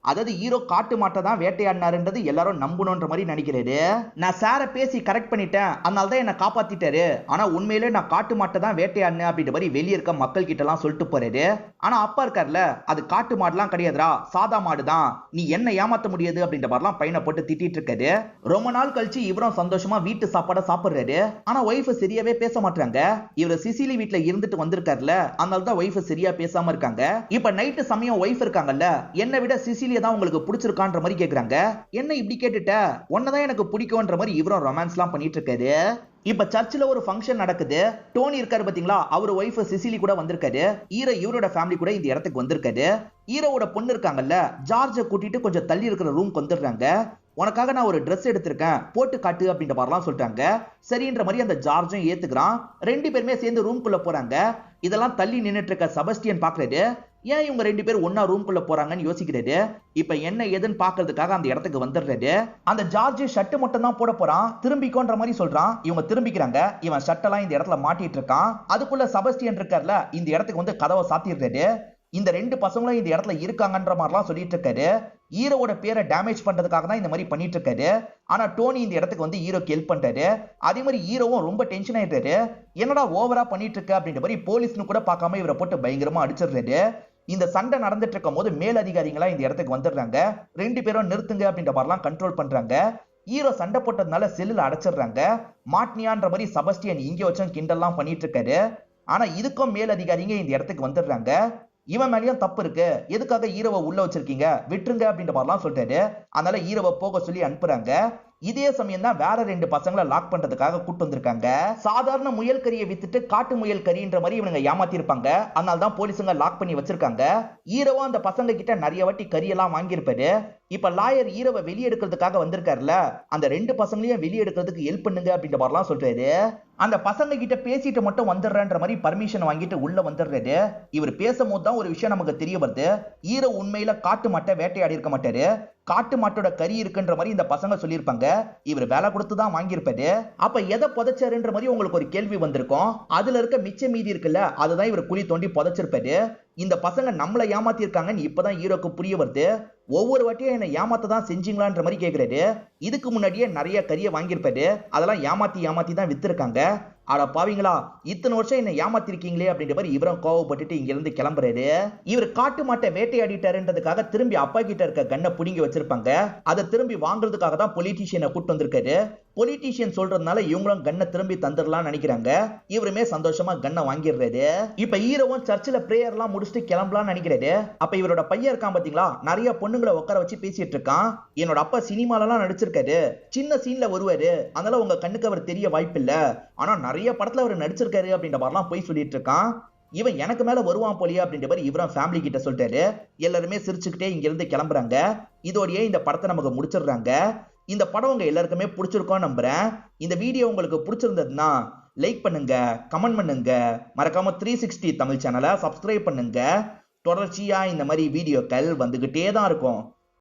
அதாவது ஹீரோ காட்டு மாட்டை தான் வேட்டையாடினாருன்றது எல்லாரும் நம்பணும்ன்ற மாதிரி நினைக்கிறாரு. நான் சாரை பேசி கரெக்ட் பண்ணிட்டேன், அதனால தான் என்ன காப்பாத்திட்டாரு. ஆனா உண்மையிலே நான் காட்டு மாட்டை தான் வேட்டையாடினேன் அப்படின்ற மாதிரி வெளியே இருக்க மக்கள் கிட்ட எல்லாம் சொல்லிட்டு போறாரு. ஆனா அப்பா இருக்காருல, அது காட்டு மாடுலாம் கிடையாதுடா, சாதா மாடு தான், நீ என்ன ஏமாத்த முடியாது அப்படின்ற மாதிரிலாம் பையனை போட்டு திட்டிட்டு இருக்காரு. ரொம்ப நாள் கழிச்சு இவரும் சந்தோஷமா வீட்டு சாப்பாட சாப்பிடுறாரு. ஆனா ஒய்ஃப் சரியாவே பேச மாட்டாங்க. இவர் சிசிலி வீட்டுல இருந்துட்டு வந்திருக்காருல, அதனால தான் ஒய்ஃப் சரியா பேசாம இருக்காங்க. இப்ப நைட்டு சமயம் ஒய்ஃப் இருக்காங்கல்ல, என்னை விட சிசிலி தான் உங்களுக்கு பிடிச்சிருக்கான்ற மாதிரி கேக்குறாங்க. என்ன இப்படி கேட்டுட்ட, உன்னதான் எனக்கு பிடிக்கும்ன்ற மாதிரி இவரும் ரொமான்ஸ்லாம் பண்ணிட்டு இருக்காரு. இப்ப சர்ச்சில் ஒரு ஃபங்க்ஷன் நடக்குது. டோனி இருக்காரு பாத்தீங்களா, அவர் ஒய்ஃப் சிசிலி கூட வந்திருக்காரு. ஹீரோ இவரோட ஃபேமிலி கூட இந்த இடத்துக்கு வந்திருக்காரு. ஹீரோவோட பொண்ணு இருக்காங்கல்ல, ஜார்ஜை கூட்டிட்டு கொஞ்சம் தள்ளி இருக்கிற ரூம்க்கு வந்துடுறாங்க. உனக்காக நான் ஒரு ட்ரெஸ் எடுத்திருக்கேன், போட்டு காட்டு அப்படின்ற மாதிரிலாம் சொல்லிட்டாங்க. சரின்ற மாதிரி அந்த ஜார்ஜும் ஏத்துக்கிறான். ரெண்டு பேருமே சேர்ந்து ரூம்குள்ள போறாங்க. இதெல்லாம் தள்ளி நின்னுட்டு இருக்க செபஸ்டியன் பாக்குறாரு. ஏன் இவங்க ரெண்டு பேரும் ஒன்னா ரூம்குள்ள போறாங்கன்னு யோசிக்கிறாரு. இப்ப என்ன ஏதுன்னு பாக்குறதுக்காக அந்த இடத்துக்கு வந்துடுறாரு. அந்த ஜார்ஜ் ஷர்ட் மட்டும் தான் போட போறான், திரும்பிக்கோன்ற மாதிரி சொல்றான். இவங்க திரும்பிக்கிறாங்க. இவன் ஷர்ட் எல்லாம் இந்த இடத்துல மாட்டிட்டு இருக்கான். அதுக்குள்ள செபஸ்டியன் இருக்கார்ல, இந்த இடத்துக்கு வந்து கதவை சாத்திடுறாரு. இந்த ரெண்டு பசங்களும் இந்த இடத்துல இருக்காங்கன்ற மாதிரிலாம் சொல்லிட்டு இருக்காரு. ஹீரோவோட பேரை டேமேஜ் பண்றதுக்காக தான் இந்த மாதிரி பண்ணிட்டு இருக்காரு. ஆனா டோனி இந்த இடத்துக்கு வந்து ஹீரோக்கு ஹெல்ப் பண்றாரு. அதே மாதிரி ஹீரோவும் ரொம்ப டென்ஷன் ஆயிட்டாரு. என்னடா ஓவரா பண்ணிட்டு இருக்க அப்படின்ற மாதிரி போலீஸ்னு கூட பார்க்காம இவரை போட்டு பயங்கரமா அடிச்சிடுறாரு. இந்த சண்டை நடந்துட்டு இருக்கும் போது மேலதிகாரிகளா இந்த இடத்துக்கு வந்துடுறாங்க. ரெண்டு பேரும் நிறுத்துங்க அப்படின்ற மாதிரிலாம் கண்ட்ரோல் பண்றாங்க. ஹீரோ சண்டை போட்டதுனால செல்லுல அடைச்சிடுறாங்க. மாட்னியான்ற மாதிரி செபஸ்டியன் இங்க வச்சும் கிண்டல்லாம் பண்ணிட்டு இருக்காரு. ஆனா இதுக்கும் மேலதிகாரிங்க இந்த இடத்துக்கு வந்துடுறாங்க. இவன் மேலயும் தப்பு இருக்கு, எதுக்காக ஹீரோவை உள்ள வச்சிருக்கீங்க, விட்டுருங்க அப்படின்ற மாதிரிலாம் சொல்லிட்டாரு. அதனால ஹீரோவை போக சொல்லி அனுப்புறாங்க. இதே சமயம் தான் வேற ரெண்டு பசங்களை லாக் பண்றதுக்காக கூட்டு வந்திருக்காங்க. சாதாரண முயல் கறியை வித்துட்டு காட்டு முயல் கறின்ற மாதிரி இவங்க ஏமாத்தி இருப்பாங்க. அதனால தான் போலீஸுங்க லாக் பண்ணி வச்சிருக்காங்க. ஹீரோவா அந்த பசங்க கிட்ட நிறைய வாட்டி கறியெல்லாம் வாங்கியிருப்பாரு. இப்ப லாயர் ஹீரோவை வெளியே எடுக்கிறதுக்காக வந்திருக்காருல, அந்த ரெண்டு பசங்களையும் வெளியே எடுக்கிறதுக்கு ஹெல்ப் பண்ணுங்க அப்படின்ற மாதிரிலாம் சொல்றாரு. அந்த பசங்க கிட்ட பேசிட்டு மட்டும் வந்துடுறன்ற மாதிரி பர்மிஷன் வாங்கிட்டு உள்ள வந்துடுறாரு. இவர் பேசும்போது தான் ஒரு விஷயம் நமக்கு தெரிய வருது. ஹீரோ உண்மையில காட்டு மாட்டை வேட்டையாடி இருக்க மாட்டாரு, காட்டு மாட்டோட கறி இருக்குன்ற மாதிரி இந்த பசங்க சொல்லியிருப்பாங்க. இவர் வேலை கொடுத்து தான் வாங்கியிருப்பாரு. அப்ப எதை புதைச்சாருன்ற மாதிரி உங்களுக்கு ஒரு கேள்வி வந்திருக்கும். அதுல இருக்க மிச்ச மீதி இருக்குல்ல, அதுதான் இவர் குழி தோண்டி புதைச்சிருப்பாரு. இந்த பசங்க நம்மளை ஏமாத்தி இருக்காங்கன்னு இப்பதான் ஹீரோக்கு புரிய வருது. ஒவ்வொரு வாட்டியும் என்ன ஏமாத்த தான் செஞ்சீங்களான்ற மாதிரி கேக்குறாரு. இதுக்கு முன்னாடியே நிறைய கறியை வாங்கியிருப்பாரு, அதெல்லாம் ஏமாத்தி தான் வித்திருக்காங்க. அட பாவீங்களா, இத்தனை வருஷம் என்ன ஏமாத்திருக்கீங்களே அப்படின்ற மாதிரி இவரும் கோவப்பட்டுட்டு இங்க இருந்து கிளம்புறாரு. இவர் காட்டு மாட்டை வேட்டையாடிட்டாருன்றதுக்காக திரும்பி அப்பா கிட்ட இருக்க கண்ணை புடிங்கி வச்சிருப்பாங்க. அதை திரும்பி வாங்குறதுக்காக தான் பொலிட்டீஷியனை கூட்டு வந்திருக்காரு. பொலிட்டீஷியன் சொல்றதுனால இவங்களும் கண்ணை திரும்பி தந்துடலாம் நினைக்கிறாங்க. இவருமே சந்தோஷமா கண்ணை வாங்கிடுறாரு. இப்ப ஹீரோவும் சர்ச்சில் பிரேயர் எல்லாம் முடிச்சுட்டு கிளம்பலாம்னு நினைக்கிறாரு. அப்ப இவரோட பையன் இருக்கான் பாத்தீங்களா, நிறைய பொண்ணுங்களை உட்கார வச்சு பேசிட்டு இருக்கான். என்னோட அப்பா சினிமால எல்லாம் நடிச்சிருக்காரு, சின்ன சீன்ல வருவாரு, அதனால உங்க கண்ணுக்கு அவர் தெரிய வாய்ப்பு இல்ல, ஆனா நிறைய படத்துல அவர் நடிச்சிருக்காரு அப்படின்ற மாதிரிலாம் போய் சொல்லிட்டு இருக்கான். இவன் எனக்கு மேல வருவான் போலியா அப்படின்ற மாதிரி இவரும் ஃபேமிலி கிட்ட சொல்லிட்டாரு. எல்லாருமே சிரிச்சுக்கிட்டே இங்க இருந்து கிளம்புறாங்க. இதோடயே இந்த படத்தை நமக்கு முடிச்சிடுறாங்க. இந்த படம் உங்க எல்லாருக்குமே பிடிச்சிருக்கோம் நம்புறேன். இந்த வீடியோ உங்களுக்கு பிடிச்சிருந்ததுன்னா லைக் பண்ணுங்க, கமெண்ட் பண்ணுங்க, மறக்காம 360 தமிழ் சேனலை சப்ஸ்கிரைப் பண்ணுங்க. தொடர்ச்சியா இந்த மாதிரி வீடியோக்கள் வந்துகிட்டே தான் இருக்கும்.